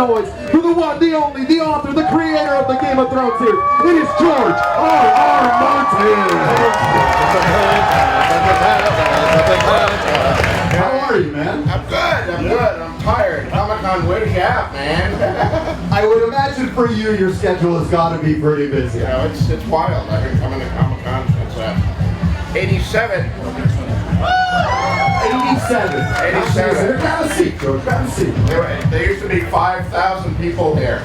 noise for the one, the only, the author, the creator of the Game of Thrones here. It is George R.R. Martin. How are you, man? I'm good. I'm tired. Comic-Con wears you out, man. I would imagine for you, your schedule has got to be pretty busy. You know, it's wild. I've been coming to Comic-Con since 87. 87. Grab a seat, George. Grab a seat. There used to be 5,000 people here.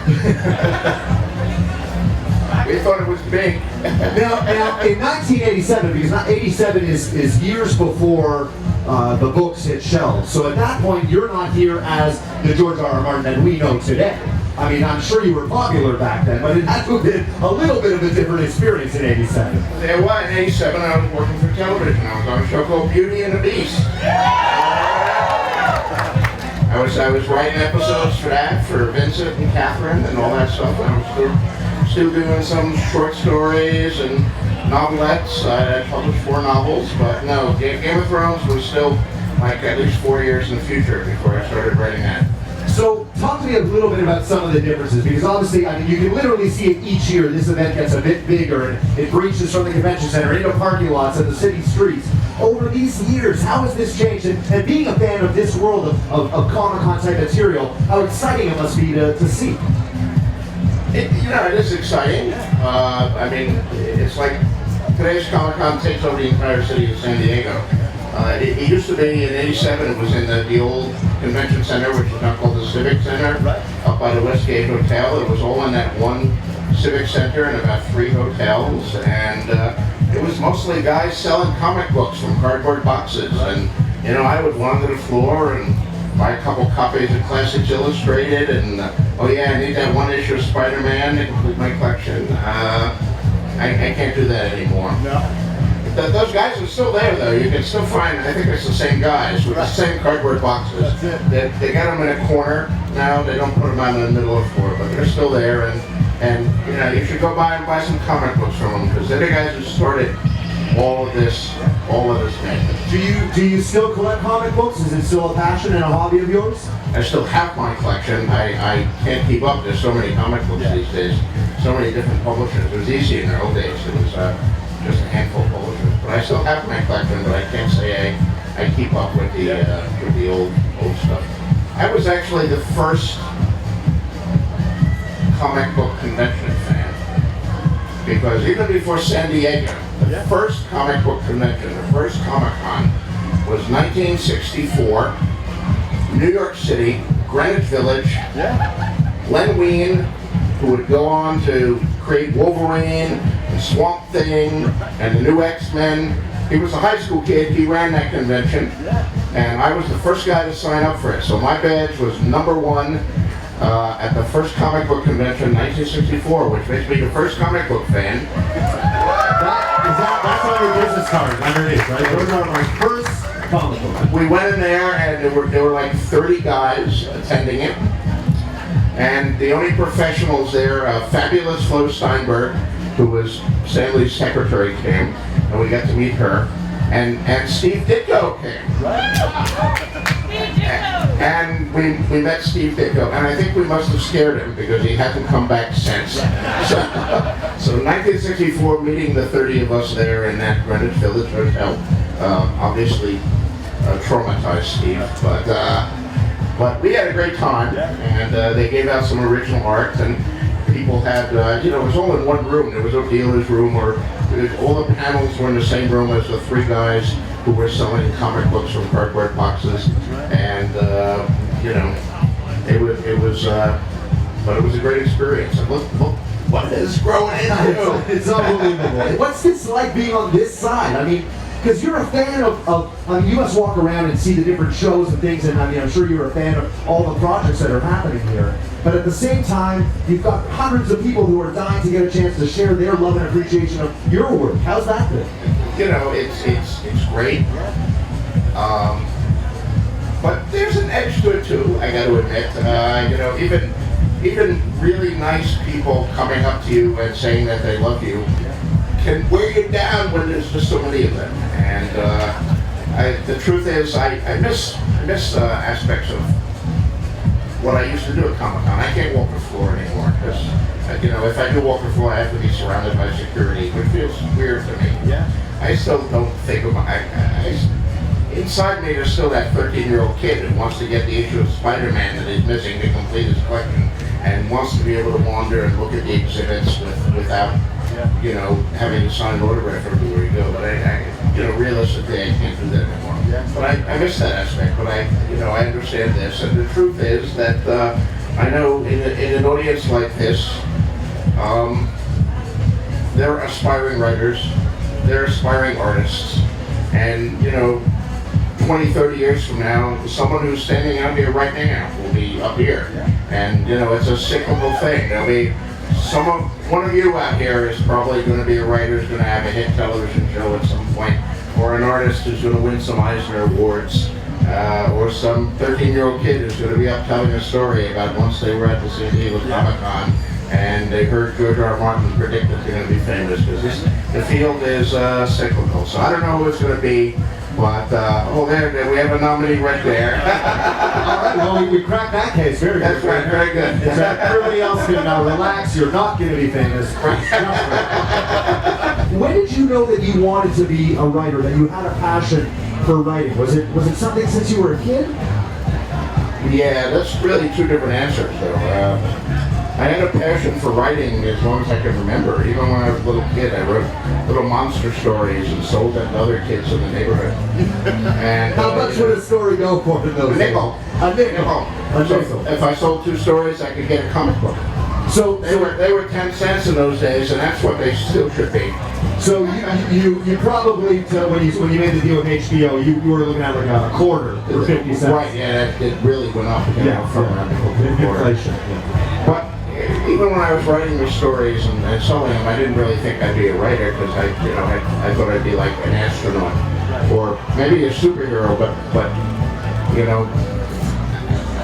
We thought it was big. Now, in 1987, because 87 is years before the books hit shelves. So at that point, you're not here as the George R.R. Martin that we know today. I mean, I'm sure you were popular back then, but it had to have been a little bit of a different experience in 87. There was, in 87, I was working for television. I was on a show called Beauty and the Beast. I was writing episodes for that, for Vincent and Catherine and all that stuff. I was still doing some short stories and novelettes. I published 4 novels, but no, Game of Thrones was still like at least 4 years in the future before I started writing that. So talk to me a little bit about some of the differences, because obviously, I mean, you can literally see it each year. This event gets a bit bigger, and it reaches from the convention center into parking lots and the city streets. Over these years, how has this changed? And being a fan of this world of Comic-Con type material, how exciting it must be to see. It is exciting. I mean, it's like today's Comic-Con takes over the entire city of San Diego. It used to be in 87, it was in the old convention center, which is now called the Civic Center, up by the Westgate Hotel. It was all in that one Civic Center and about 3 hotels, and it was mostly guys selling comic books from cardboard boxes. And I would wander the floor and buy a couple copies of Classics Illustrated, and oh yeah, I need that 1 issue of Spider-Man to complete my collection. I can't do that anymore. No. Those guys are still there, though. You can still find, I think it's the same guys with the same cardboard boxes. They got them in a corner now. They don't put them out in the middle of the floor, but they're still there. And you should go by and buy some comic books from them, because they're the guys who started all of this madness. Do you still collect comic books? Is it still a passion and a hobby of yours? I still have my collection. I can't keep up. There's so many comic books these days. So many different publishers. It was easy in the old days. It was just a handful of publishers. But I still have my collection, but I can't say I keep up with the old stuff. I was actually the first comic book convention fan, because even before San Diego, the first comic book convention, the first Comic-Con, was 1964, New York City, Greenwich Village. Len Wein, who would go on to create Wolverine and Swamp Thing and the new X-Men. He was a high school kid. He ran that convention, and I was the first guy to sign up for it. So my badge was #1 at the first comic book convention in 1964, which makes me the first comic book fan. That's on your business card underneath, right? Those are my first comic book. We went in there, and there were like 30 guys attending it. And the only professionals there, fabulous Flo Steinberg, who was Stanley's secretary, came, and we got to meet her. And Steve Ditko came. And we met Steve Ditko, and I think we must have scared him, because he hasn't come back since. So 1964, meeting the 30 of us there in that Greenwich Village Hotel, obviously traumatized Steve, but we had a great time, and they gave out some original art, and people had, it was all in one room. There was no dealer's room, or all the panels were in the same room as the 3 guys who were selling comic books from cardboard boxes, and but it was a great experience. And look what is growing into. It's unbelievable. What's this like being on this side? I mean, because you're a fan you must walk around and see the different shows and things, and I mean, I'm sure you're a fan of all the projects that are happening here. But at the same time, you've got hundreds of people who are dying to get a chance to share their love and appreciation of your work. How's that been? It's great. But there's an edge to it too, I got to admit. Even really nice people coming up to you and saying that they love you can wear you down when there's just so many of them. And the truth is, I miss aspects of what I used to do at Comic-Con. I can't walk the floor anymore because, you know, if I do walk the floor, I have to be surrounded by security, which feels weird to me. Yeah. I still don't think of inside me, there's still that 13-year-old kid who wants to get the issue of Spider-Man that he's missing to complete his collection, and wants to be able to wander and look at the exhibits without, you know, having to sign an autograph everywhere you go. But you know, realistically, I can't do that anymore. Yeah. But I miss that aspect. But you know, I understand this, and the truth is that I know in an audience like this, they're aspiring writers, they're aspiring artists, and you know, 20, 30 years from now, someone who's standing out here right now will be up here. And you know, it's a cyclical thing. There'll be one of you out here is probably going to be a writer who's going to have a hit television show at some point, or an artist who's going to win some Eisner Awards, or some 13-year-old kid who's going to be up telling a story about once they were at the San Diego Comic-Con and they heard George R. Martin predict that they're going to be famous, because the field is cyclical. So I don't know who it's going to be. But, there, we have a nominee right there. All right, well, we cracked that case. Very good. That's right, very good. Is that everybody else can now relax? You're not going to be famous. When did you know that you wanted to be a writer, that you had a passion for writing? Was it something since you were a kid? Yeah, that's really two different answers, though. I had a passion for writing as long as I can remember. Even when I was a little kid, I wrote little monster stories and sold them to other kids in the neighborhood. And how much would a story go for in those days? A nickel. So if I sold 2 stories, I could get a comic book. So they were 10 cents in those days, and that's what they still should be. So you probably when you made the deal with HBO, you were looking at like a quarter or 50 cents. Right. Yeah, it really went up. From inflation. But even when I was writing the stories and selling them, I didn't really think I'd be a writer, because I thought I'd be like an astronaut or maybe a superhero, but you know,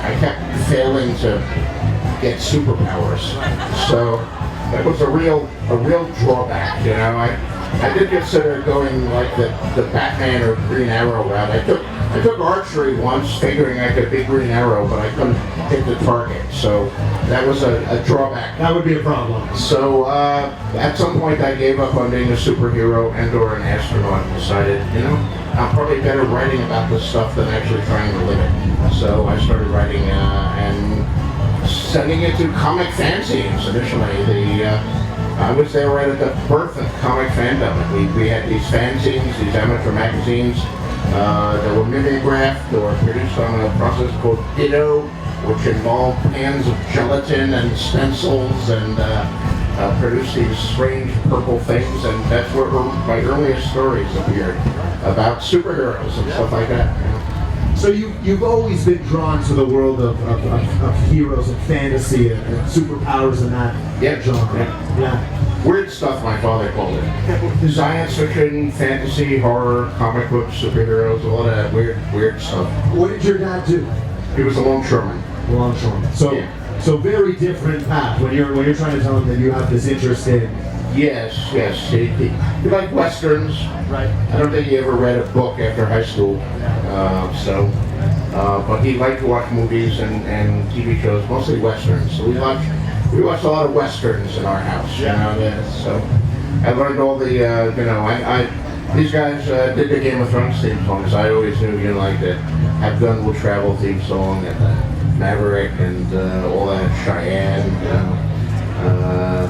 I kept failing to get superpowers. So that was a real drawback. You know, I did consider going like the Batman or Green Arrow route. I took archery once, figuring I could be Green Arrow, but I couldn't hit the target. So that was a drawback. That would be a problem. So at some point I gave up on being a superhero and/or an astronaut, and decided, you know, I'm probably better writing about this stuff than actually trying to live it. So I started writing and sending it to comic fanzines initially. I was there right at the birth of comic fandom. We had these fanzines, these amateur magazines. They were mimeographed or produced on a process called Ditto, which involved pans of gelatin and stencils, and produced these strange purple things. And that's where my earliest stories appeared, about superheroes and stuff like that. So you've always been drawn to the world of heroes and fantasy and superpowers and that genre. Yeah. Weird stuff, my father called it. Science fiction, fantasy, horror, comic books, superheroes, all that weird stuff. What did your dad do? He was a longshoreman. Longshoreman. So very different path when you're trying to tell him that you have this interest in. Yes. He liked westerns. Right. I don't think he ever read a book after high school. But he liked to watch movies and TV shows, mostly westerns. So we watched a lot of westerns in our house. Yeah. You know, so I learned all the these guys did the Game of Thrones theme songs. I always knew, you know, like the Have Gun Will Travel theme song, and the Maverick, and all that, Cheyenne. You know.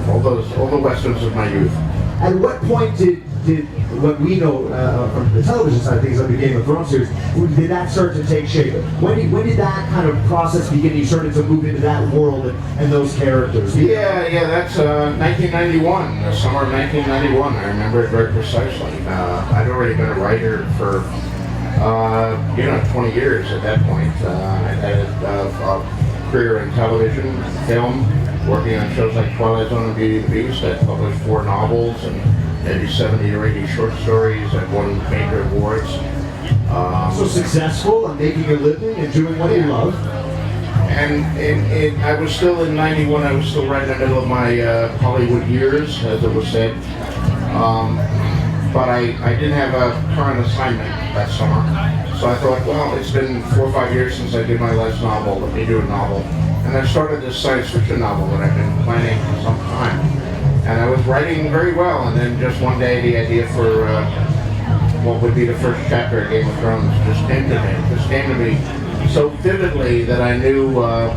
All the westerns of my youth. At what point did what we know from the television side of things, like the Game of Thrones series, did that start to take shape? When did that kind of process begin? You started to move into that world and those characters. Yeah, that's 1991, the summer of 1991. I remember it very precisely. I'd already been a writer for 20 years at that point. I had a career in television, film, working on shows like Twilight Zone and Beauty and the Beast. I published 4 novels and maybe 70 or 80 short stories. I won major awards. So successful and making a living and doing what you love. And I was still in 91, I was still right in the middle of my Hollywood years, as it was said. But I didn't have a current assignment that summer. So I thought, well, it's been 4 or 5 years since I did my last novel. Let me do a novel. And I started this science fiction novel that I've been planning for some time. And I was writing very well, and then just one day the idea for what would be the first chapter of Game of Thrones just came to me. It just came to me so vividly that I knew I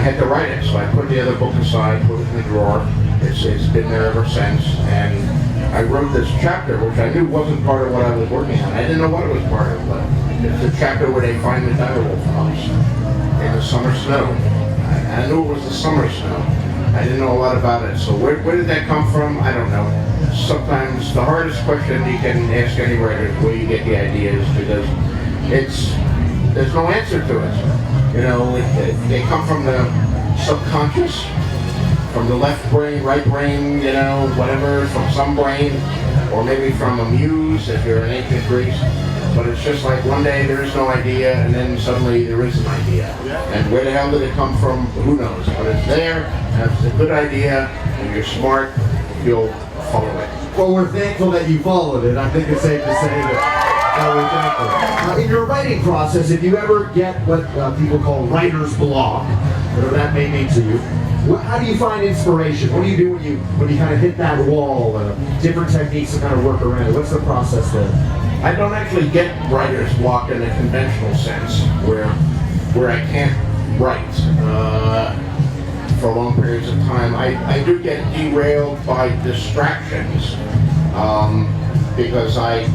had to write it. So I put the other book aside, put it in the drawer. It's been there ever since. And I wrote this chapter, which I knew wasn't part of what I was working on. I didn't know what it was part of, but it's the chapter where they find the direwolf house in the summer snow. I knew it was the summer snow. I didn't know a lot about it. So where did that come from? I don't know. Sometimes the hardest question you can ask any writer is where you get the ideas, because there's no answer to it. You know, they come from the subconscious, from the left brain, right brain, you know, whatever, from some brain, or maybe from a muse if you're in ancient Greece. But it's just like one day there is no idea, and then suddenly there is an idea. And where the hell did it come from? Who knows? But it's there, and it's a good idea, and you're smart, you'll follow it. Well, we're thankful that you followed it. I think it's safe to say that we're thankful. In your writing process, if you ever get what people call writer's block, whatever that may mean to you, how do you find inspiration? What do you do when you kind of hit that wall? Different techniques to kind of work around it. What's the process there? I don't actually get writer's block in a conventional sense, where I can't write for long periods of time. I do get derailed by distractions, because I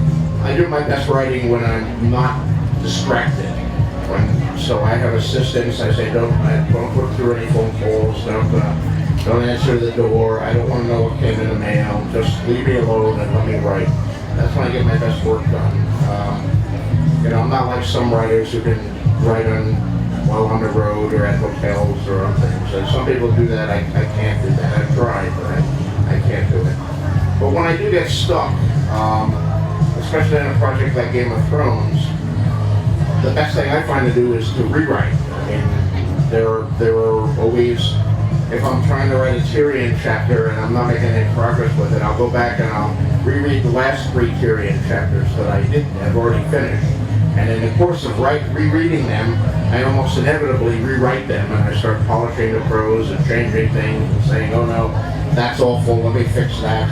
do my best writing when I'm not distracted. So I have assistants. I say, don't put through any phone calls. Don't answer the door. I don't want to know what came in the mail. Just leave me alone and let me write. That's when I get my best work done. You know, I'm not like some writers who can write while on the road or at hotels or on things. And some people do that. I can't do that. I've tried, but I can't do it. But when I do get stuck, especially in a project like Game of Thrones, the best thing I find to do is to rewrite. I mean, there are always, if I'm trying to write a Tyrion chapter and I'm not making any progress with it, I'll go back and I'll reread the last 3 Tyrion chapters that I have already finished. And in the course of rereading them, I almost inevitably rewrite them, and I start polishing the prose and changing things and saying, oh no, that's awful, let me fix that.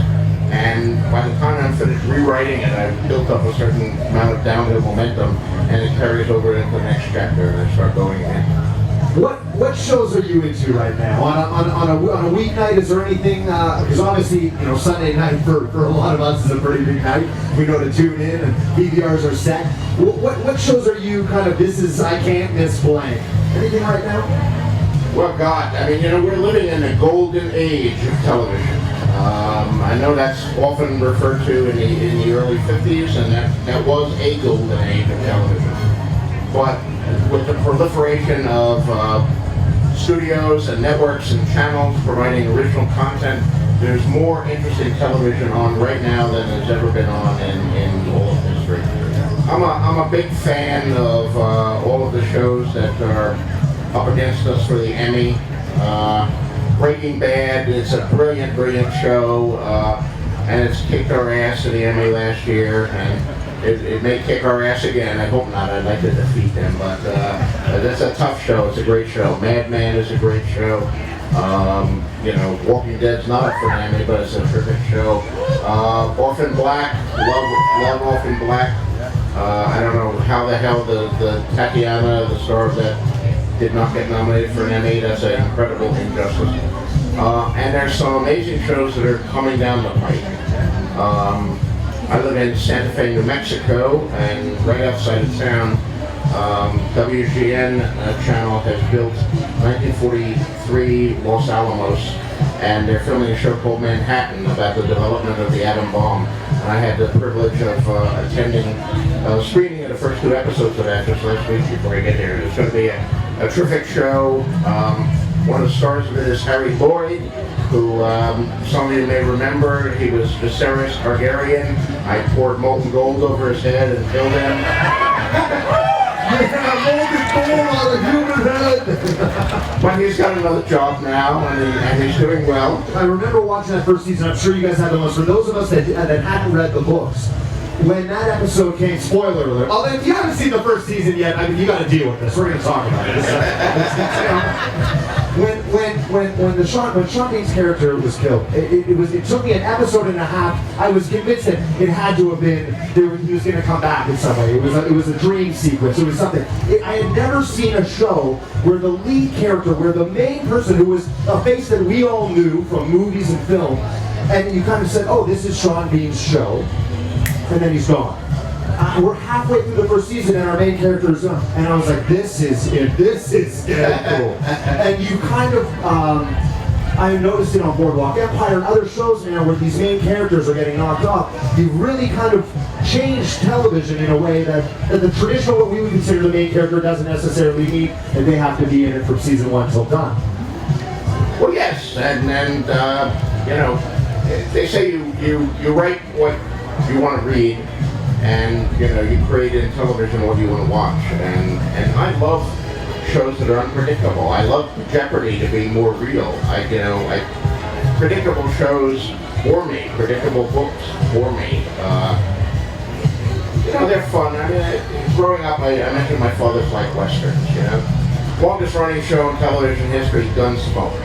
And by the time I'm finished rewriting it, I've built up a certain amount of downhill momentum, and it carries over into the next chapter, and I start going again. What shows are you into right now? On a weeknight, is there anything? Because obviously, you know, Sunday night for a lot of us is a pretty big night. We know to tune in, and PVRs are set. What shows are you kind of? This is I can't miss blank. Anything right now? Well, God, I mean, you know, we're living in the golden age of television. I know that's often referred to in the early 50s, and that was a golden age of television. But with the proliferation of studios and networks and channels providing original content, there's more interesting television on right now than there's ever been on in all of history. I'm a big fan of all of the shows that are up against us for the Emmy. Breaking Bad is a brilliant, brilliant show, and it's kicked our ass in the Emmy last year, and it may kick our ass again. I hope not. I'd like to defeat them, but that's a tough show. It's a great show. Mad Men is a great show. You know, Walking Dead's not up for an Emmy, but it's a terrific show. Orphan Black, love Orphan Black. I don't know how the hell the Tatiana, the star of that, did not get nominated for an Emmy. That's an incredible injustice. And there's some amazing shows that are coming down the pike. I live in Santa Fe, New Mexico, and right outside of town, WGN channel has built 1943 Los Alamos, and they're filming a show called Manhattan about the development of the atom bomb. And I had the privilege of attending a screening of the first 2 episodes of that just last week before I get here. It's going to be a terrific show. One of the stars of it is Harry Lloyd, who some of you may remember. He was Viserys Targaryen. I poured molten gold over his head and killed him. But he's got another job now, and he's doing well. I remember watching that first season. I'm sure you guys had the most. For those of us that hadn't read the books, when that episode came, spoiler alert. Although if you haven't seen the first season yet, I mean, you got to deal with this. We're going to talk about this. When Sean Bean's character was killed, it took me an episode and a half. I was convinced that it had to have been he was going to come back in some way. It was a dream sequence. It was something. I had never seen a show where the lead character, where the main person, who was a face that we all knew from movies and film, and you kind of said, "Oh, this is Sean Bean's show," and then he's gone. We're halfway through the first season and our main character is gone. And I was like, this is cool. And you kind of, I noticed it on Boardwalk Empire and other shows now where these main characters are getting knocked off. You've really kind of changed television in a way that the traditional, what we would consider the main character, doesn't necessarily mean that they have to be in it from season 1 till done. Well, yes, and you know, they say you write what you want to read, and you know, you create in television what you want to watch, and I love shows that are unpredictable. I love Jeopardy to be more real. Predictable shows for me, predictable books for me. You know, they're fun. I mean, growing up, I mentioned my father's like westerns. You know, longest running show in television history, Gunsmoke,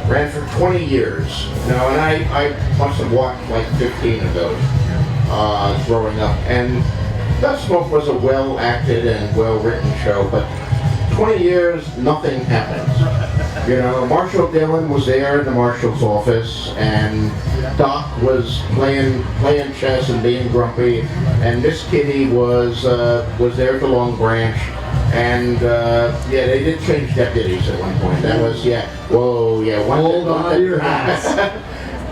ran for 20 years. You know, and I must have watched like 15 of those. Growing up, and Gunsmoke was a well-acted and well-written show, but 20 years, nothing happened. You know, Marshall Dillon was there in the marshal's office, and Doc was playing chess and being grumpy, and Miss Kitty was there at the Long Branch, and yeah, they did change deputies at one point. That was whoa, hold on to your hats.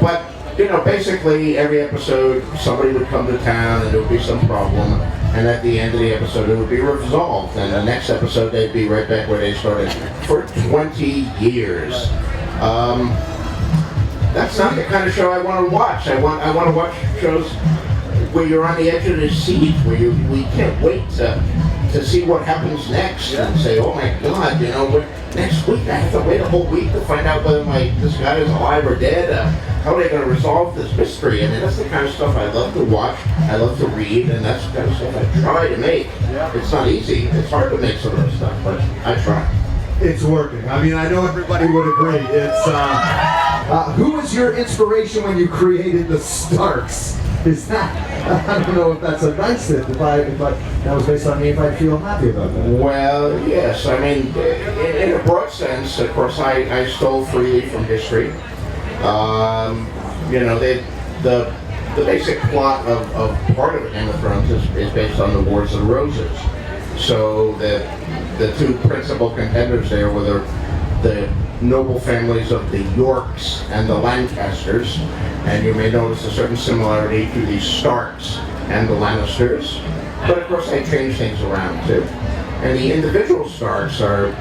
But you know, basically every episode somebody would come to town and there would be some problem, and at the end of the episode it would be resolved, and the next episode they'd be right back where they started for 20 years. That's not the kind of show I want to watch. I want to watch shows where you're on the edge of the seat, where we can't wait to see what happens next, and say, oh my God, you know, next week I have to wait a whole week to find out whether this guy is alive or dead. How are they going to resolve this mystery? I mean, that's the kind of stuff I love to watch, I love to read, and that's the kind of stuff I try to make. It's not easy. It's hard to make some of this stuff, but I try. It's working. I mean, I know everybody would agree. It's who was your inspiration when you created the Starks? Is that, I don't know if that's a nice thing, if that was based on me, if I feel happy about that. Well, yes. I mean, in a broad sense, of course, I stole freely from history. You know, the basic plot of part of Game of Thrones is based on the Wars of the Roses. So the two principal contenders there were the noble families of the Yorks and the Lancasters, and you may notice a certain similarity to the Starks and the Lannisters. But of course, I changed things around too. And the individual Starks are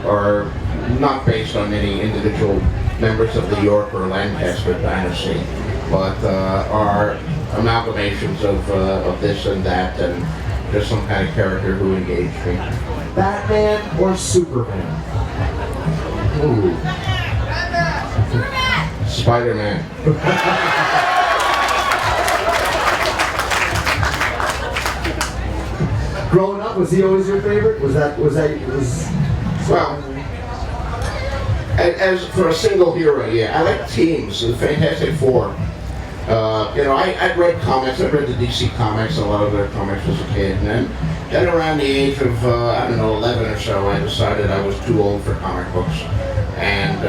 not based on any individual members of the York or Lancaster dynasty, but are amalgamations of this and that, and just some kind of character who engaged me. Batman or Superman? Ooh. Spider-Man. Growing up, was he always your favorite? Was Well, as for a single hero, yeah, I like teams. The Fantastic Four. You know, I'd read comics. I read the DC comics, a lot of their comics as a kid, and then around the age of I don't know, 11 or so, I decided I was too old for comic books, and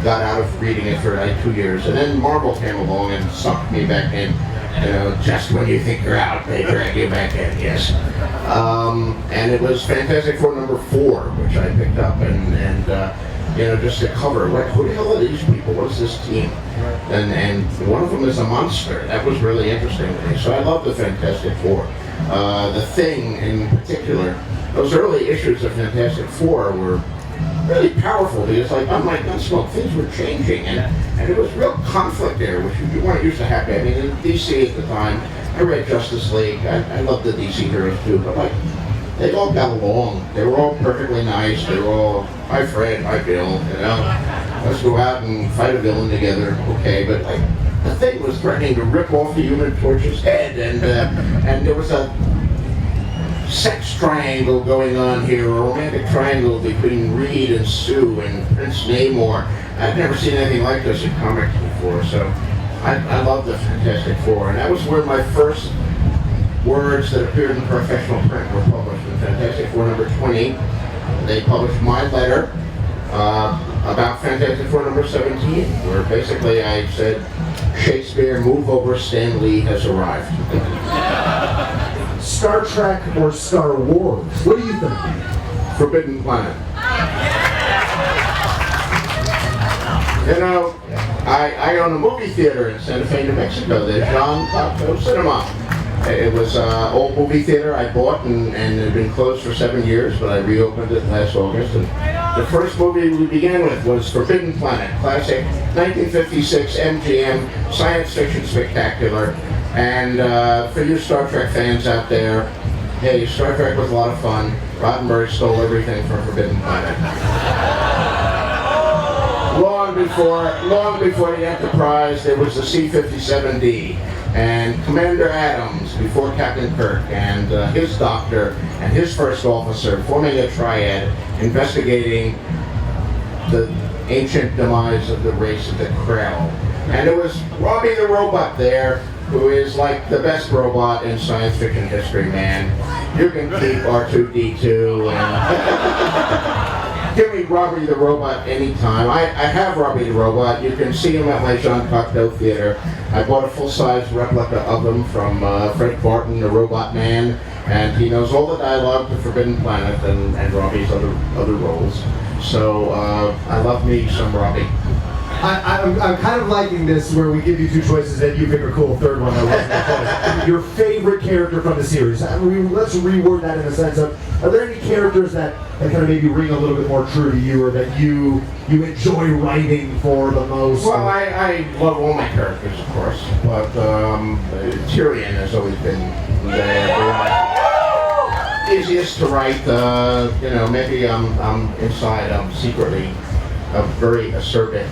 got out of reading it for like 2 years. And then Marvel came along and sucked me back in. You know, just when you think you're out, they drag you back in. Yes. And it was Fantastic Four #4, which I picked up, and you know, just to cover, who the hell are these people? What's this team? And one of them is a monster. That was really interesting to me. So I love the Fantastic Four. The Thing in particular, those early issues of Fantastic Four were really powerful because, like, unlike Gunsmoke, things were changing, and there was real conflict there, which you weren't used to happen. I mean, in DC at the time, I read Justice League. I loved the DC heroes too, but like, they all got along. They were all perfectly nice. They were all, hi Fred, hi Bill, you know, let's go out and fight a villain together. Okay, but like, the thing was threatening to rip off the Human Torch's head, and there was a sex triangle going on here, a romantic triangle between Reed and Sue and Prince Namor. I've never seen anything like this in comics before, so I love the Fantastic Four, and that was where my first words that appeared in professional print were published in Fantastic Four number 20. They published my letter about Fantastic Four number 17, where basically I said, Shakespeare, move over, Stan Lee has arrived. Star Trek or Star Wars? What do you think? Forbidden Planet. You know, I own a movie theater in Santa Fe, New Mexico, the Jean Cocteau Cinema. It was an old movie theater I bought and it had been closed for 7 years, but I reopened it last August. And the first movie we began with was Forbidden Planet, classic 1956 MGM science fiction spectacular. And for you Star Trek fans out there, hey, Star Trek was a lot of fun. Roddenberry stole everything from Forbidden Planet. Long before the Enterprise, there was the C-57D. And Commander Adams, before Captain Kirk, and his doctor and his first officer forming a triad investigating the ancient demise of the race of the Krell. And there was Robbie the Robot there, who is like the best robot in science fiction history, man. You can keep R2-D2 and give me Robbie the Robot anytime. I have Robbie the Robot. You can see him at my Jean Cocteau Theater. I bought a full-size replica of him from Fred Barton, the Robot Man, and he knows all the dialogue to Forbidden Planet and Robbie's other roles. So I love me some Robbie. I'm kind of liking this where we give you two choices and you pick a cool third one that wasn't a choice. Your favorite character from the series. Let's reword that in the sense of, are there any characters that kind of maybe ring a little bit more true to you or that you enjoy writing for the most? Well, I love all my characters, of course, but Tyrion has always been the easiest to write. You know, maybe I'm inside, I'm secretly a very acerbic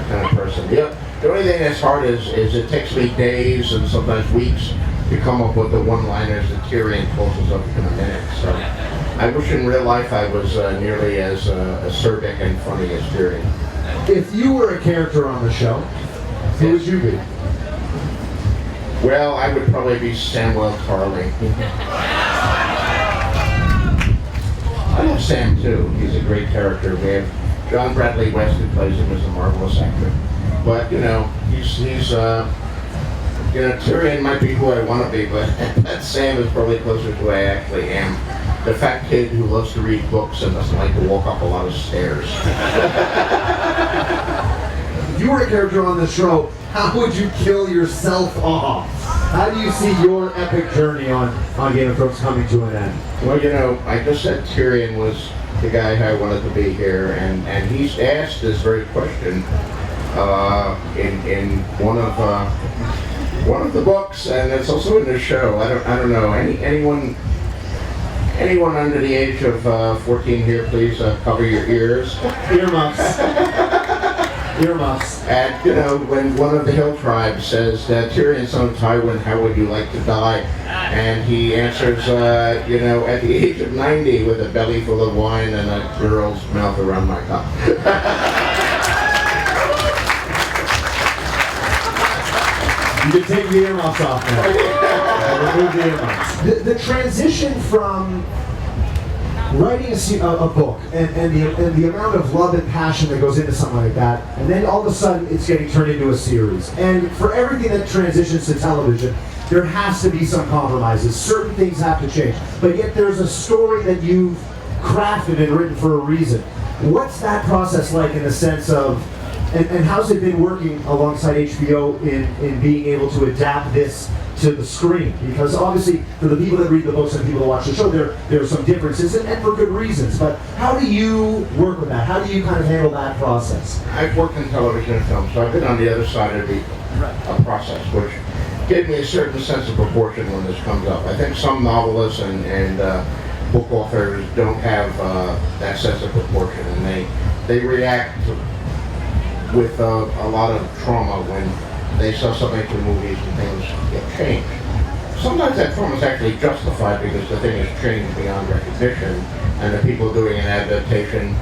kind of person. The only thing that's hard is it takes me days and sometimes weeks to come up with the one-liners that Tyrion pulls up in a minute. So I wish in real life I was nearly as acerbic and funny as Tyrion. If you were a character on the show, who would you be? Well, I would probably be Samuel Tarly. I love Sam too. He's a great character. We have John Bradley West, who plays him, is a marvelous actor. But, you know, he's you know, Tyrion might be who I want to be, but Sam is probably closer to who I actually am. The fat kid who loves to read books and doesn't like to walk up a lot of stairs. If you were a character on the show, how would you kill yourself off? How do you see your epic journey on Game of Thrones coming to an end? Well, you know, I just said Tyrion was the guy I wanted to be here, and he's asked this very question in one of the books, and it's also in the show. I don't know anyone under the age of 14 here. Please cover your ears. Earmuffs. Earmuffs. And you know, when one of the Hill tribes says that Tyrion, son of Tywin, how would you like to die? And he answers, you know, at the age of 90 with a belly full of wine and a girl's mouth around my cup. You can take the earmuffs off now. Remove the earmuffs. The transition from writing a book and the amount of love and passion that goes into something like that, and then all of a sudden it's getting turned into a series. And for everything that transitions to television, there has to be some compromises. Certain things have to change. But yet there's a story that you've crafted and written for a reason. What's that process like in the sense of, and how's it been working alongside HBO in being able to adapt this to the screen? Because obviously, for the people that read the books and people that watch the show, there are some differences, and for good reasons. But how do you work with that? How do you kind of handle that process? I've worked in television and film, so I've been on the other side of the process, which gave me a certain sense of proportion when this comes up. I think some novelists and book authors don't have that sense of proportion, and they react with a lot of trauma when they sell something to the movies and things get changed. Sometimes that film is actually justified because the thing has changed beyond recognition, and the people doing an adaptation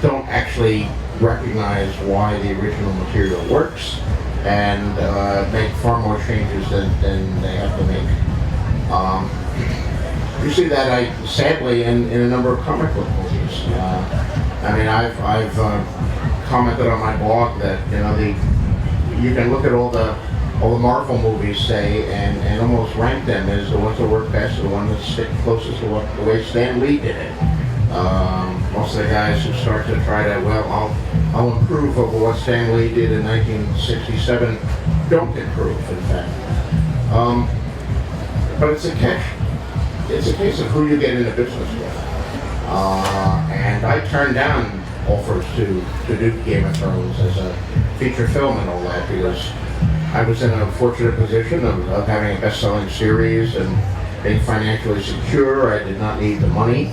don't actually recognize why the original material works, and make far more changes than they have to make. You see that, sadly, in a number of comic book movies. I mean, I've commented on my blog that you can look at all the Marvel movies, say, and almost rank them as the ones that work best, the ones that stick closest to the way Stan Lee did it. Most of the guys who start to try to, I'll improve over what Stan Lee did in 1967, don't improve, in fact. But it's a case of who you get into business with. And I turned down offers to do Game of Thrones as a feature film and all that, because I was in a fortunate position of having a best-selling series and being financially secure. I did not need the money.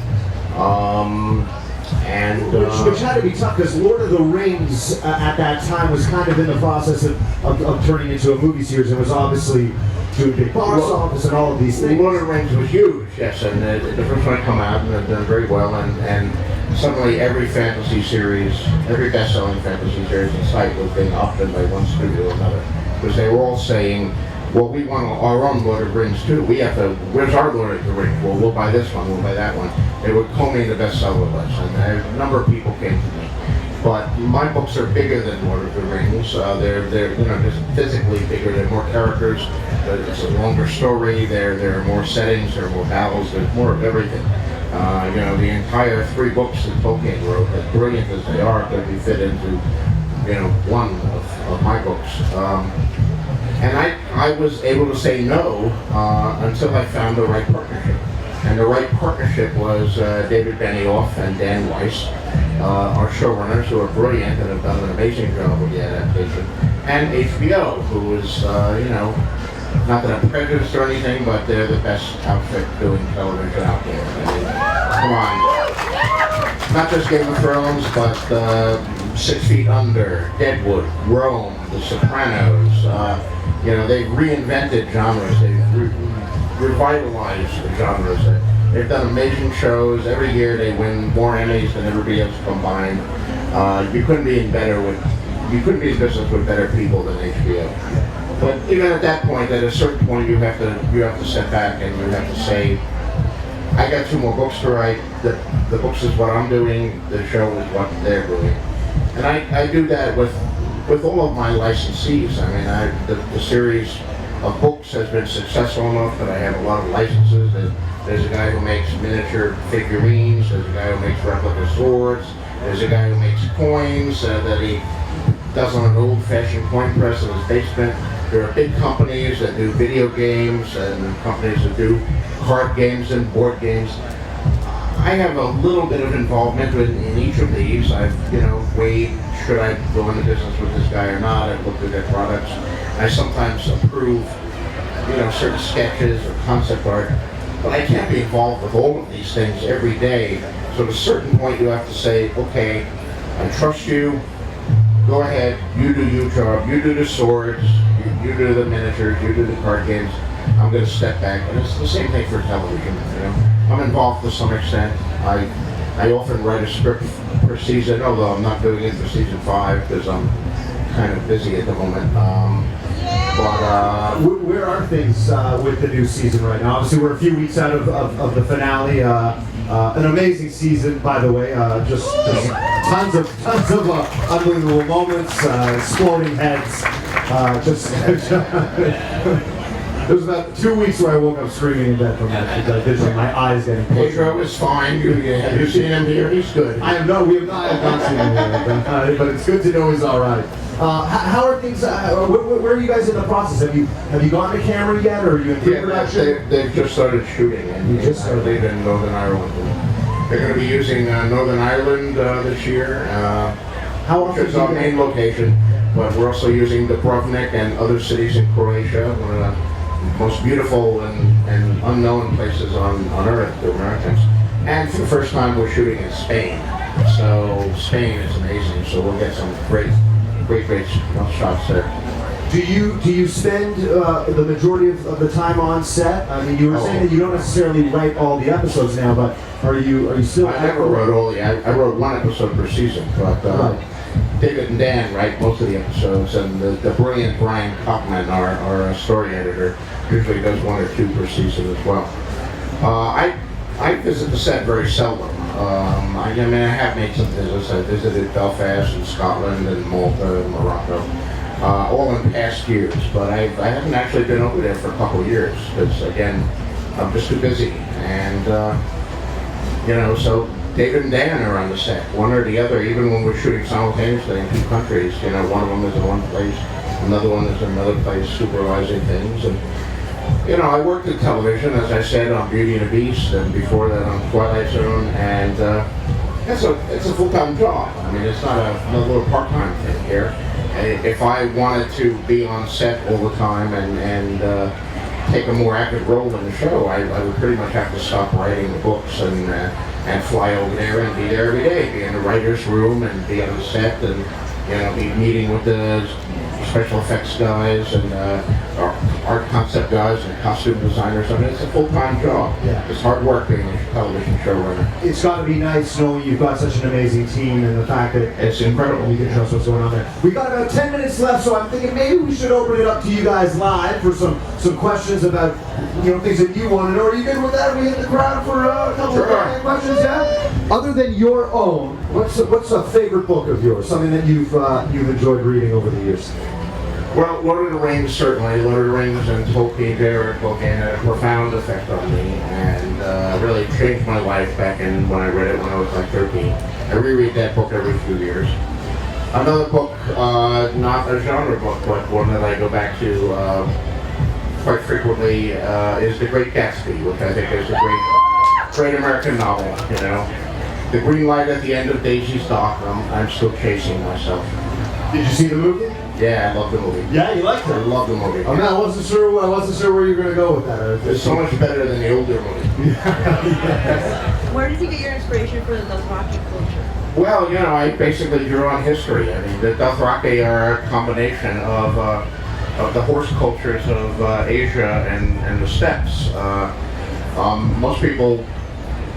Which had to be tough, because Lord of the Rings at that time was kind of in the process of turning into a movie series, and was obviously doing big box office and all of these things. Lord of the Rings was huge, yes, and the first one come out and they've done very well, and suddenly every fantasy series, every best-selling fantasy series in sight was being optioned by one studio or another, because they were all saying, well, we want our own Lord of the Rings too. Where's our Lord of the Rings? Well, we'll buy this one, we'll buy that one. They would combing the bestseller list, and a number of people came to me. But my books are bigger than Lord of the Rings. They're just physically bigger. There are more characters. It's a longer story. There are more settings. There are more battles. There's more of everything. The entire 3 books that Tolkien wrote, as brilliant as they are, could be fit into one of my books. And I was able to say no until I found the right partnership. And the right partnership was David Benioff and Dan Weiss, our showrunners, who are brilliant and have done an amazing job with the adaptation. And HBO, who is, not that I'm prejudiced or anything, but they're the best outfit doing television out there. I mean, come on. Not just Game of Thrones, but 6 Feet Under, Deadwood, Rome, The Sopranos. They've reinvented genres. They've revitalized the genres. They've done amazing shows. Every year they win more Emmys than everybody else combined. You couldn't be in business with better people than HBO. But even at that point, at a certain point, you have to step back and you have to say, I got 2 more books to write. The books is what I'm doing. The show is what they're doing. And I do that with all of my licensees. I mean, the series of books has been successful enough that I have a lot of licenses. There's a guy who makes miniature figurines. There's a guy who makes replica swords. There's a guy who makes coins that he does on an old-fashioned coin press in his basement. There are big companies that do video games and companies that do card games and board games. I have a little bit of involvement in each of these. I've, weighed, should I go into business with this guy or not? I've looked at their products. I sometimes approve, certain sketches or concept art, but I can't be involved with all of these things every day. So at a certain point you have to say, okay, I trust you, go ahead, you do your job, you do the swords, you do the miniatures, you do the card games. I'm going to step back, and it's the same thing for television. I'm involved to some extent. I often write a script per season, although I'm not doing it for season 5 because I'm kind of busy at the moment. Where are things with the new season right now? Obviously, we're a few weeks out of the finale. An amazing season, by the way. Just tons of unbelievable moments, exploding heads. There was about 2 weeks where I woke up screaming in bed from that visual. My eyes getting pushed. Pedro is fine. Have you seen him here? He's good. We have not seen him here, but it's good to know he's all right. How are things? Where are you guys in the process? Have you gone to camera yet, or are you in pre-production? They've just started shooting, and I believe in Northern Ireland. They're going to be using Northern Ireland this year. How often? It's our main location, but we're also using Dubrovnik and other cities in Croatia, one of the most beautiful and unknown places on Earth to Americans. And for the first time, we're shooting in Spain. So Spain is amazing. So we'll get some great great shots there. Do you spend the majority of the time on set? I mean, you were saying that you don't necessarily write all the episodes now, but are you still? I never wrote all the. I wrote one episode per season, but David and Dan write most of the episodes, and the brilliant Brian Kaufman, our story editor, usually does one or two per season as well. I visit the set very seldom. I have made some visits. I visited Belfast and Scotland and Malta and Morocco. All in past years, but I haven't actually been over there for a couple of years because, again, I'm just too busy. And, so David and Dan are on the set, one or the other, even when we're shooting simultaneously in two countries. One of them is in one place, another one is in another place supervising things. And, I worked in television, as I said, on Beauty and the Beast, and before that on Twilight Zone, and it's a full-time job. I mean, it's not a little part-time thing here. If I wanted to be on set all the time and take a more active role in the show, I would pretty much have to stop writing the books and fly over there and be there every day, be in the writer's room and be on the set and be meeting with the special effects guys and art concept guys and costume designers. I mean, it's a full-time job. Yeah. It's hard work being a television showrunner. It's got to be nice knowing you've got such an amazing team and the fact that it's incredible. You can trust what's going on there. We've got about 10 minutes left, so I'm thinking maybe we should open it up to you guys live for some questions about things that you want to know. Are you good with that? We hit the crowd for a couple of questions, yeah? Other than your own, what's a favorite book of yours? Something that you've enjoyed reading over the years? Well, Lord of the Rings, certainly. Lord of the Rings and Tolkien, Tolkien had a profound effect on me and really changed my life back when I read it when I was like 13. I reread that book every few years. Another book, not a genre book, but one that I go back to quite frequently is The Great Gatsby, which I think is a great American novel, The green light at the end of Daisy's Dock, I'm still chasing myself. Did you see the movie? Yeah, I love the movie. Yeah, you liked it? I love the movie. I wasn't sure where you were going to go with that. It's so much better than the older movie. Where did you get your inspiration for the Dothraki culture? Well, I basically drew on history. I mean, the Dothraki are a combination of the horse cultures of Asia and the steppes. Most people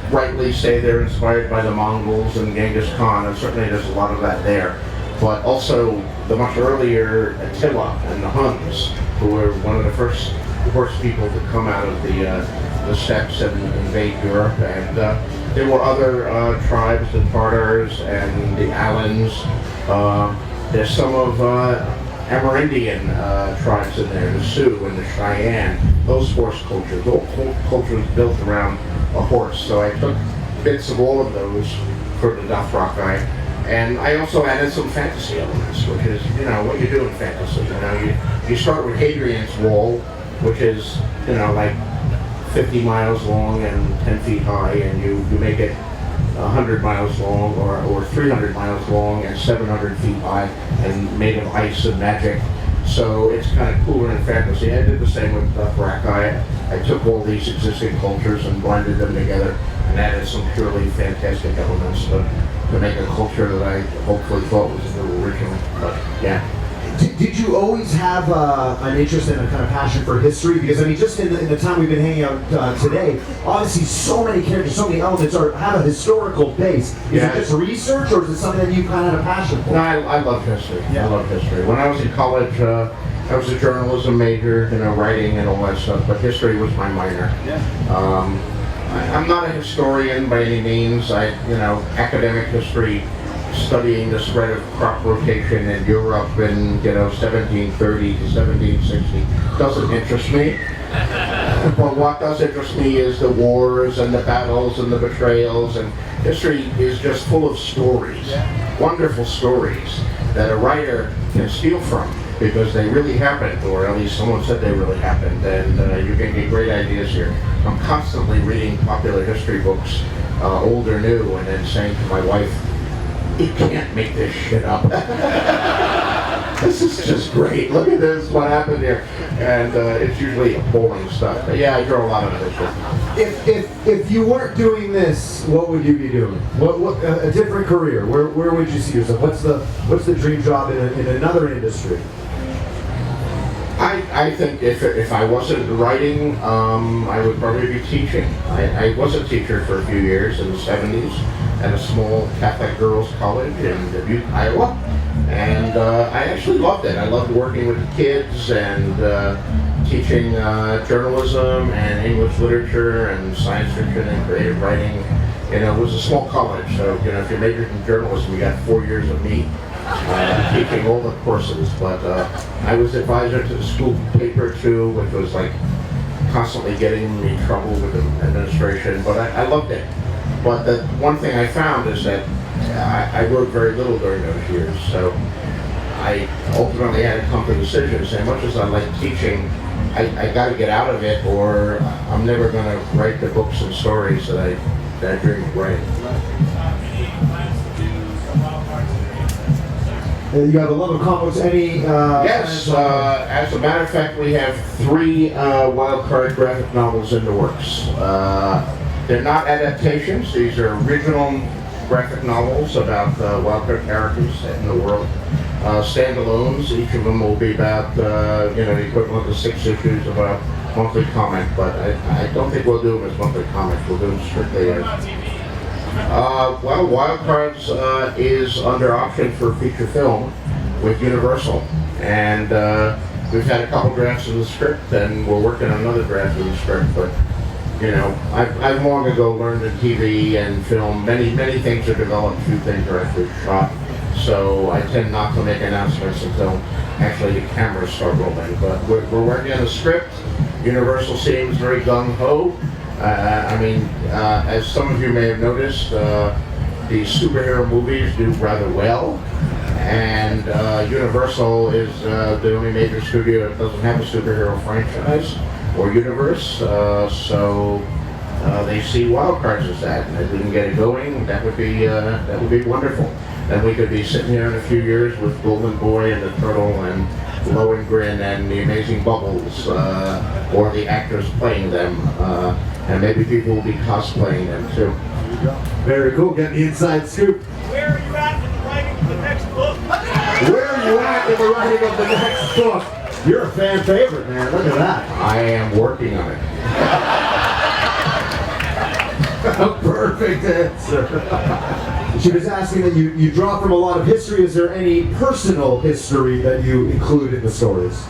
rightly say they're inspired by the Mongols and Genghis Khan, and certainly there's a lot of that there. But also the much earlier Attila and the Huns, who were one of the first horse people to come out of the steppes and invade Europe. And there were other tribes, the Tartars and the Alans. There's some of Amerindian tribes in there, the Sioux and the Cheyenne. Those horse cultures, all cultures built around a horse. So I took bits of all of those for the Dothraki. And I also added some fantasy elements, which is, what you do in fantasy. You start with Hadrian's Wall, which is, like 50 miles long and 10 feet high, and you make it 100 miles long or 300 miles long and 700 feet high and made of ice and magic. So it's kind of cooler in fantasy. I did the same with Dothraki. I took all these existing cultures and blended them together and added some purely fantastic elements to make a culture that I hopefully thought was new originally. But yeah. Did you always have an interest and a kind of passion for history? Because just in the time we've been hanging out today, obviously so many characters, so many elements have a historical base. Is it just research, or is it something that you kind of had a passion for? No, I love history. Yeah. I love history. When I was in college, I was a journalism major, writing and all that stuff. But history was my minor. Yeah. I'm not a historian by any means. Academic history, studying the spread of crop rotation in Europe in 1730 to 1760 doesn't interest me. But what does interest me is the wars and the battles and the betrayals, and history is just full of stories, wonderful stories that a writer can steal from because they really happened, or at least someone said they really happened, and you can get great ideas here. I'm constantly reading popular history books, old or new, and then saying to my wife, "You can't make this shit up." this is just great. Look at this, what happened here. And it's usually boring stuff. But yeah, I draw a lot of fiction. If you weren't doing this, what would you be doing? What a different career? Where would you see yourself? What's the dream job in another industry? I think if I wasn't writing, I would probably be teaching. I was a teacher for a few years in the 70s at a small Catholic girls' college in Dubuque, Iowa. And I actually loved it. I loved working with the kids and teaching journalism and English literature and science fiction and creative writing. You know, it was a small college, so you know, if you majored in journalism, you got 4 years of me teaching all the courses. But I was advisor to the school paper too, which was like constantly getting me in trouble with the administration. But I loved it. But the one thing I found is that I wrote very little during those years, so I ultimately had to come to a decision to say, as much as I like teaching, I got to get out of it, or I'm never going to write the books and stories that I dream of writing. You have a love of comics. Any? Yes. As a matter of fact, we have 3 wildcard graphic novels in the works. They're not adaptations. These are original graphic novels about wildcard characters set in the world. Standalones. Each of them will be about the equivalent of 6 issues of a monthly comic. But I don't think we'll do them as monthly comics. We'll do them strictly as. Well, Wildcards is under option for feature film with Universal, and we've had a couple drafts of the script, and we're working on another draft of the script. But you know, I've long ago learned in TV and film, many things are developed, few things are actually shot. So I tend not to make announcements until actually the cameras start rolling. But we're working on the script. Universal seems very gung-ho. As some of you may have noticed, the superhero movies do rather well, and Universal is the only major studio that doesn't have a superhero franchise or universe, so they see Wildcards as that, and if we can get it going, that would be wonderful. Then we could be sitting here in a few years with Golden Boy and the Turtle and Lohengrin and the Amazing Bubbles, or the actors playing them. And maybe people will be cosplaying them too. Very cool. Get the inside scoop. Where are you at in the writing of the next book? Where are you at in the writing of the next book? You're a fan favorite, man. Look at that. I am working on it. A perfect answer. She was asking that you draw from a lot of history. Is there any personal history that you include in the stories?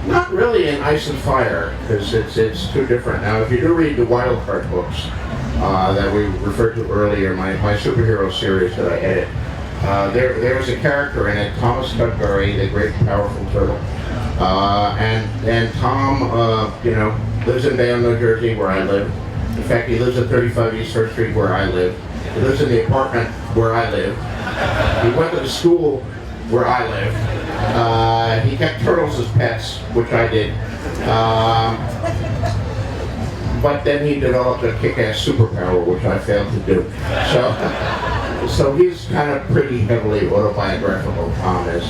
Not really in Ice and Fire, because it's too different. Now, if you do read the Wildcard books that we referred to earlier, my superhero series that I edit, there was a character in it, Thomas Cudbury, the great powerful turtle. And Tom, lives in Bayonne, New Jersey, where I live. In fact, he lives at 35 East 3rd Street, where I live. He lives in the apartment where I live. He went to the school where I live. He kept turtles as pets, which I did. But then he developed a kick-ass superpower, which I failed to do. So he's kind of pretty heavily autobiographical, Tom is.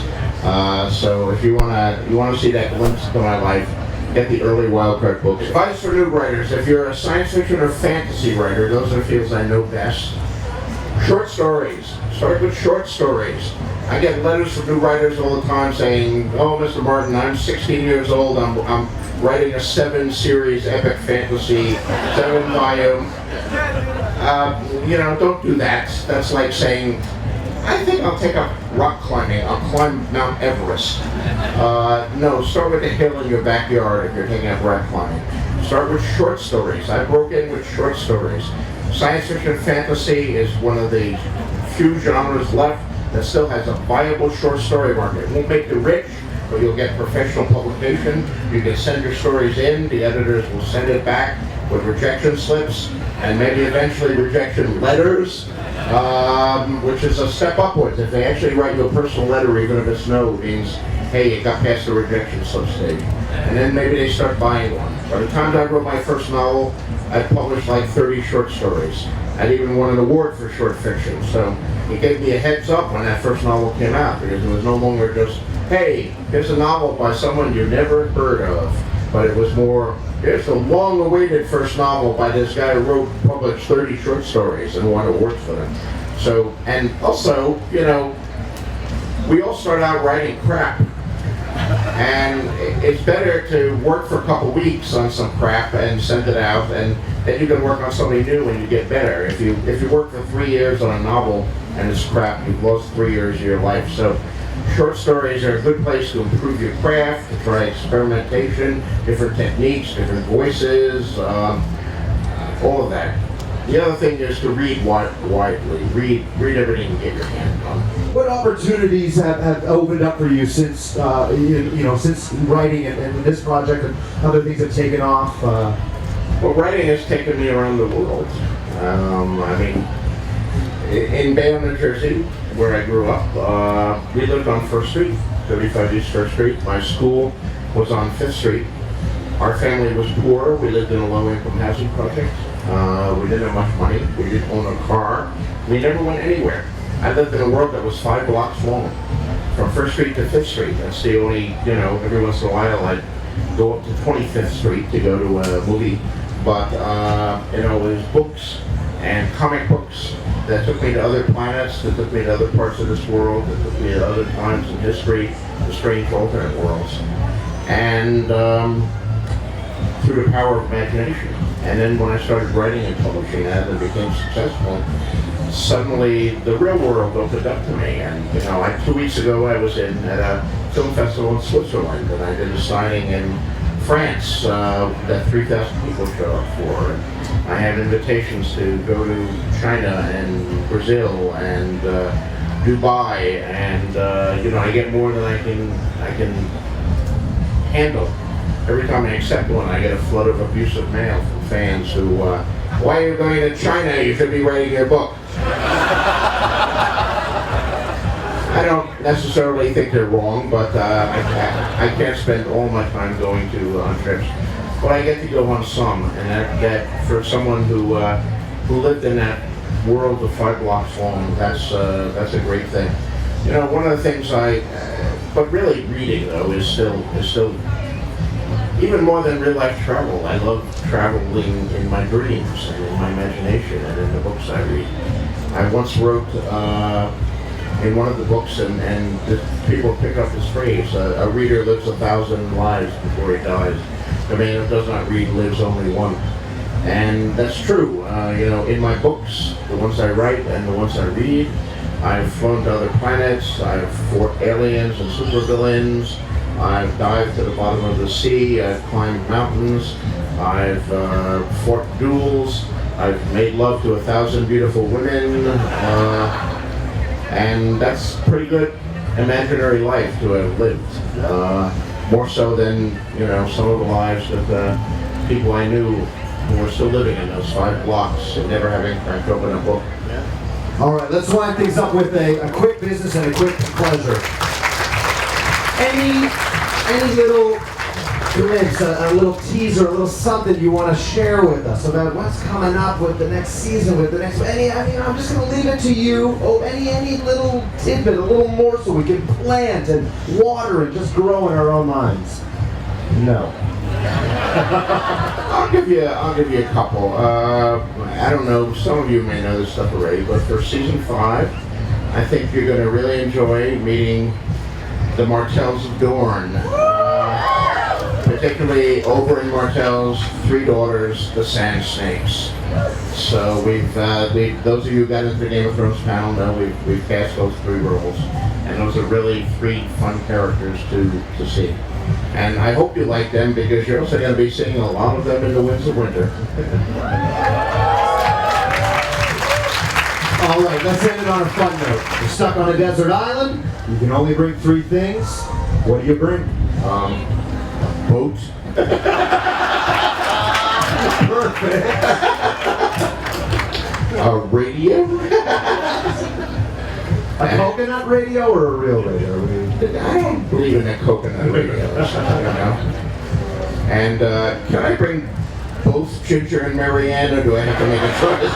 So if you wanna see that glimpse into my life, get the early Wildcard books. Advice for new writers: if you're a science fiction or fantasy writer, those are the fields I know best. Short stories. Start with short stories. I get letters from new writers all the time saying, "Oh, Mr. Martin, I'm 16 years old. I'm writing a 7-series epic fantasy, 7-volume." Don't do that. That's like saying, "I think I'll take up rock climbing. I'll climb Mount Everest." No, start with a hill in your backyard if you're taking up rock climbing. Start with short stories. I broke in with short stories. Science fiction fantasy is one of the few genres left that still has a viable short story market. It won't make you rich, but you'll get professional publication. You can send your stories in, the editors will send it back with rejection slips, and maybe eventually rejection letters, which is a step upwards. If they actually write you a personal letter, even if it's no, it means, hey, it got past the rejection slip stage. And then maybe they start buying one. By the time I wrote my first novel, I published like 30 short stories. I'd even won an award for short fiction, so it gave me a heads up when that first novel came out, because it was no longer just hey, here's a novel by someone you never heard of, but it was more, here's the long-awaited first novel by this guy who published 30 short stories and won awards for them. So, and also, you know, we all start out writing crap. And it's better to work for a couple weeks on some crap and send it out, and then you can work on something new and you get better. If you work for 3 years on a novel and it's crap, you've lost 3 years of your life. So short stories are a good place to improve your craft, to try experimentation, different techniques, different voices, all of that. The other thing is to read widely. Read everything and get your hand on. What opportunities have opened up for you since since writing and this project and other things have taken off? Well, writing has taken me around the world. I mean, in Bayonne, New Jersey, where I grew up, we lived on 1st Street, 35 East 1st Street. My school was on 5th Street. Our family was poor. We lived in a low-income housing project. We didn't have much money. We didn't own a car. We never went anywhere. I lived in a world that was 5 blocks long, from 1st Street to 5th Street. That's the only, every once in a while I'd go up to 25th Street to go to a movie. But, it was books and comic books that took me to other planets, that took me to other parts of this world, that took me to other times in history, to strange alternate worlds. And through the power of imagination. And then when I started writing and publishing that and became successful, suddenly the real world opened up to me. And 2 weeks ago I was at a film festival in Switzerland, and I did a signing in France that 3,000 people showed up for. And I had invitations to go to China and Brazil and Dubai, and I get more than I can handle. Every time I accept one, I get a flood of abusive mail from fans who, why are you going to China? You should be writing your book. I don't necessarily think they're wrong, but I can't spend all my time going to on trips. But I get to go on some, and that for someone who lived in that world of 5 blocks long, that's a great thing. One of the things but really reading though is still. Even more than real life travel, I love traveling in my dreams and in my imagination and in the books I read. I once wrote in one of the books, and people pick up this phrase, a reader lives 1,000 lives before he dies. The man who does not read lives only one. And that's true. In my books, the ones I write and the ones I read, I've flown to other planets, I've fought aliens and supervillains, I've dived to the bottom of the sea, I've climbed mountains, I've fought duels, I've made love to 1,000 beautiful women, and that's pretty good imaginary life to have lived. More so than, some of the lives that people I knew who were still living in those 5 blocks and never having cracked open a book. All right, let's wind things up with a quick business and a quick pleasure. Any little glimpse, a little teaser, a little something you want to share with us about what's coming up with the next season, with the next, I'm just going to leave it to you. Oh, any little tidbit, a little morsel we can plant and water and just grow in our own minds. No. I'll give you a couple. I don't know, some of you may know this stuff already, but for season 5, I think you're going to really enjoy meeting the Martells of Dorne, particularly Oberyn Martell's 3 daughters, the Sand Snakes. So those of you who got into the Game of Thrones panel know we've cast those 3 roles, and those are really 3 fun characters to see. And I hope you like them, because you're also going to be seeing a lot of them in the Winds of Winter. All right, let's end it on a fun note. You're stuck on a desert island. You can only bring 3 things. What do you bring? Boat. Perfect. A radio. A coconut radio or a real radio? I don't believe in that coconut radios. And can I bring both Ginger and Marianne, or do I have to make a choice?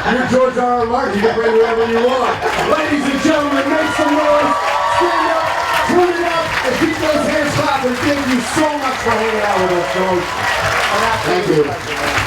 You're George R. R. Martin. You can bring whatever you want. Ladies and gentlemen, make some noise. Stand up. Turn it up and keep those hands clapping. Thank you so much for hanging out with us, Coach. Thank you.